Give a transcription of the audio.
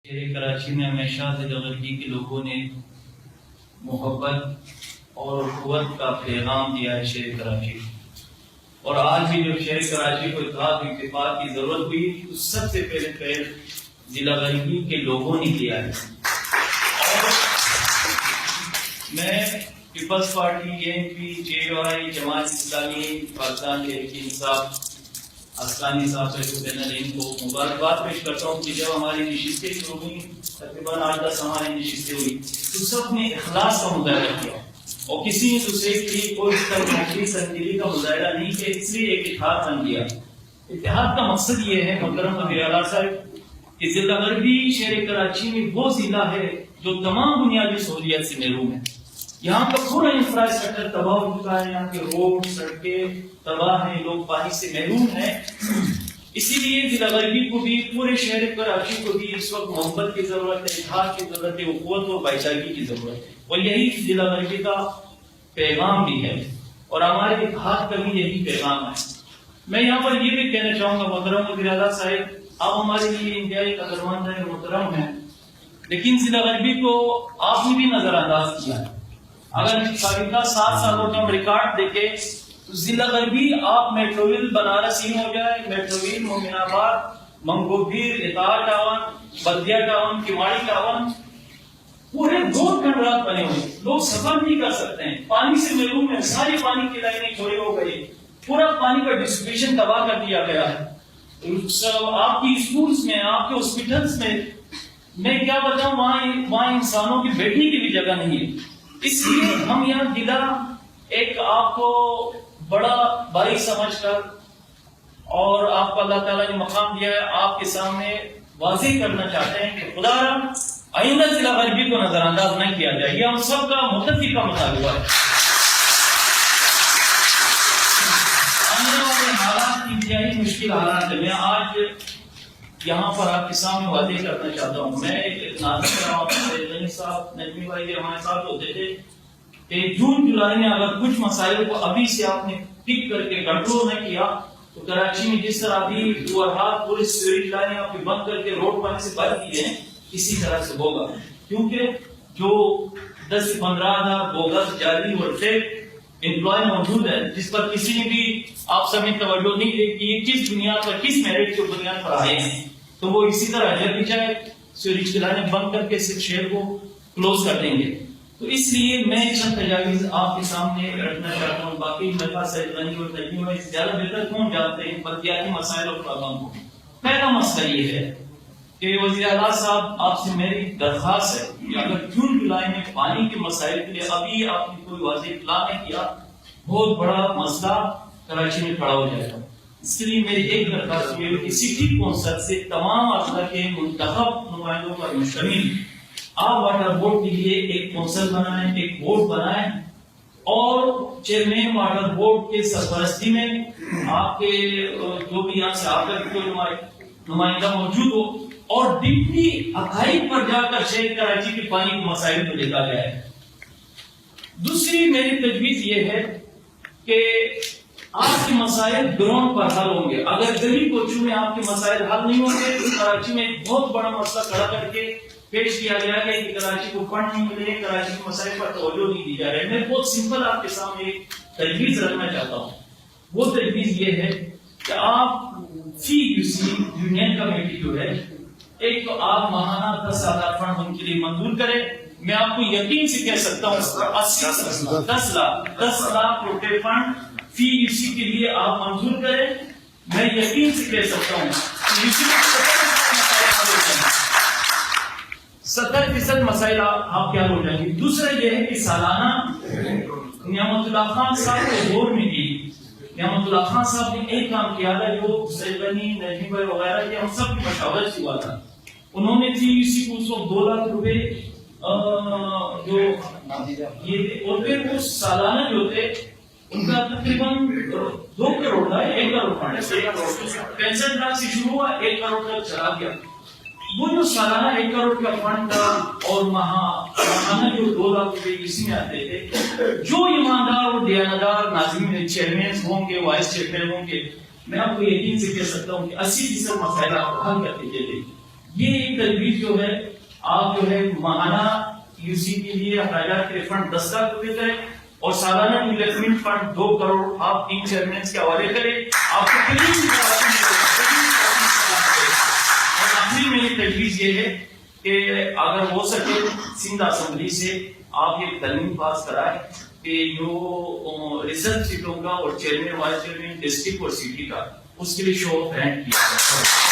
شہر کراچی میں ہمیشہ زدگردی کے لوگوں نے محبت اور قوت کا پیغام دیا ہے شہر کراچی، اور آج بھی جب شہر کراچی کو اتحاد و اتفاق کی ضرورت ہوئی تو سب سے پہلے پہل ضلع غربی کے لوگوں نے کیا ہے۔ اور میں Peoples party JNP JY Jamaat Islami Pakistan کے انصاف اسکانی صاحب کو مبارکباد پیش کرتا ہوں کہ جب ہماری نشستیں شروع ہوئی، تقریباً 8-10 ہماری نشستیں ہوئی تو سب نے اخلاص کا مظاہرہ کیا اور کسی نے دوسرے کی کوئی سنجیدگی کا مظاہرہ نہیں کیا، اس لیے ایک اتحاد بن گیا۔ اتحاد کا مقصد یہ ہے محترم وزیر اعلیٰ صاحب کہ ضلع غربی شہر کراچی میں وہ ضلع ہے جو تمام بنیادی سہولیات سے محروم ہے۔ یہاں کا پورا انفراسٹرکچر تباہ ہو چکا ہے، یہاں کے روڈ سڑکیں تباہ ہیں، لوگ پانی سے محروم ہیں۔ اسی لیے ضلع غربی کو بھی، پورے شہر کراچی کو بھی اس وقت محبت کی ضرورت ہے، اتحاد کی ضرورت ہے، اخوت و بھائی چارگی کی ضرورت ہے، اور یہی ضلع غربی کا پیغام بھی ہے اور ہمارے اتحاد کا بھی یہی پیغام ہے۔ میں یہاں پر یہ بھی کہنا چاہوں گا محترم وزیر اعلیٰ صاحب، آپ ہمارے لیے انتہائی قدرمند ہیں، محترم ہیں، لیکن ضلع غربی کو آپ نے بھی نظر انداز کیا ہے۔ اگر سابقہ 7 سالوں کا ریکارڈ دیکھیں تو ضلع غربی آپ میٹروویل بنارس ہی ہو جائے، میٹروویل مومن آباد، منگوبیر، اطاعت ٹاؤن، بلدیہ ٹاؤن، کماڑی ٹاؤن، پورے 2 کھنڈرات بنے ہوئے، لوگ سفر نہیں کر سکتے ہیں، پانی سے محروم ہیں، ساری پانی کی لائنیں چوری ہو گئی، پورا پانی کا ڈسٹریبیوشن تباہ کر دیا گیا ہے۔ آپ کی اسکولز میں، آپ کے ہاسپٹلس میں کیا بتاؤں، وہاں انسانوں کی بیٹھنے کی بھی جگہ نہیں ہے۔ اس لیے ہم یہاں ضلع ایک آپ کو بڑا بھائی سمجھ کر اور آپ کو اللہ تعالیٰ نے مقام دیا ہے، آپ کے سامنے واضح کرنا چاہتے ہیں کہ خدا رحم آئندہ ضلع غربی کو نظر انداز نہیں کیا جائے، یہ ہم سب کا متفقہ مطالبہ ہے۔ آنے والے حالات انتہائی مشکل حالات ہیں، میں آج یہاں پر آپ کے سامنے واضح کرنا چاہتا ہوں۔ میں ایک ناظرین صاحب نجمی بھائی ہمارے ساتھ ہوتے تھے کہ جون جولائی میں اگر کچھ مسائل کو ابھی سے آپ نے ٹک کر کے کنٹرول نہیں کیا تو کراچی میں جس طرح ابھی اوورہال پوری سیوریج لائنیں آپ نے بند کر کے روڈ پانی سے بند کی ہیں، اسی طرح سے ہوگا، کیونکہ جو 10 سے 15 ہزار بوگس جعلی اور فیک امپلائی موجود ہے، جس پر کسی نے بھی آپ سب نے توجہ نہیں دی کہ یہ کس بنیاد پر، کس میرٹ کی بنیاد پر آئے ہیں، تو وہ اسی طرح جب بھی چاہے سیوریج کی لائنیں بند کر کے صرف شہر کو کلوز کر دیں گے۔ تو اس لیے میں چند تجاویز آپ کے سامنے رکھنا چاہتا ہوں، باقی ملکہ سید غنی اور تجمی میں زیادہ بہتر کون جانتے ہیں بلدیاتی مسائل اور پرابلم کو۔ پہلا مسئلہ یہ ہے کہ وزیر اعلیٰ صاحب آپ سے میری درخواست ہے کہ اگر جون جولائی میں پانی کے مسائل کے لیے ابھی آپ نے کوئی واضح پلان نہیں کیا، بہت بڑا مسئلہ کراچی میں کھڑا ہو جائے گا۔ اس کے لیے میری ایک درخواست یہ ہے کہ سٹی کونسل سے تمام اضلاع کے منتخب نمائندوں کا مشتمل آپ واٹر بورڈ کے لیے ایک کونسل بنائیں، ایک بورڈ بنائیں، اور چیئرمین واٹر بورڈ کے سرپرستی میں آپ کے جو بھی یہاں سے آ کر کوئی نمائندہ موجود ہو، اور ڈپٹی حقائق پر جا کر شہر کراچی کے پانی کے مسائل کو دیکھا جائے۔ دوسری میری تجویز یہ ہے کہ آپ کے مسائل گراؤنڈ پر حل ہوں گے۔ اگر گلی کوچوں میں آپ کے مسائل حل نہیں ہوں گے تو کراچی میں ایک بہت بڑا مسئلہ کھڑا کر کے پیش کیا گیا ہے کہ کراچی کو فنڈ نہیں ملے، کراچی کے مسائل پر توجہ نہیں دی جا رہی۔ میں بہت سمپل آپ کے سامنے ایک تجویز رکھنا چاہتا ہوں، وہ تجویز یہ ہے کہ آپ فی UC یونین کمیٹی جو ہے، ایک تو آپ ماہانہ 10,000 فنڈ ان کے لیے منظور کریں۔ میں آپ کو یقین سے کہہ سکتا ہوں 10 لاکھ روپے فنڈ فی UC کے لیے آپ منظور کریں۔ میں یقین سے کہہ سکتا ہوں 70% مسائل آپ کیا ہو جائیں گے۔ دوسرا یہ ہے کہ سالانہ نعمت اللہ خان صاحب کے دور میں بھی نعمت اللہ خان صاحب نے ایک کام کیا تھا جو سید غنی، نجمی بھائی وغیرہ کے ہم سب کی مشاورت سے ہوا تھا۔ انہوں نے فی UC کو اس وقت 2 لاکھ روپے جو یہ، اور پھر وہ سالانہ جو تھے ان کا تقریباً 2 کروڑ تھا، 1 کروڑ فنڈ 65 لاکھ سے شروع ہوا، 1 کروڑ تک چلا گیا۔ وہ جو سالانہ 1 کروڑ کا فنڈ تھا اور ماہانہ جو 2 لاکھ روپے اسی میں آتے تھے، جو ایماندار اور دیانتدار ناظرین چیئرمین ہوں گے، وائس چیئرمین ہوں گے، میں آپ کو یقین سے کہہ سکتا ہوں کہ 80% مسائل آپ حل کرتے چلے۔ یہ ایک تجویز جو ہے آپ جو ہے ماہانہ یو سی کے لیے اخراجات کے فنڈ 10 لاکھ روپے کریں اور سالانہ ڈیولپمنٹ فنڈ 2 کروڑ آپ 3 چیئرمینس کے حوالے کریں. آپ کو اور اپنی میری تجویز یہ ہے کہ اگر ہو سکے سندھ اسمبلی سے آپ یہ ترمیم پاس کرائیں کہ جو ریزرو سیٹوں کا اور چیئرمین وائس چیئرمین ڈسٹرکٹ اور سٹی کا اس کے لیے شو آف ہینڈ کیا جائے.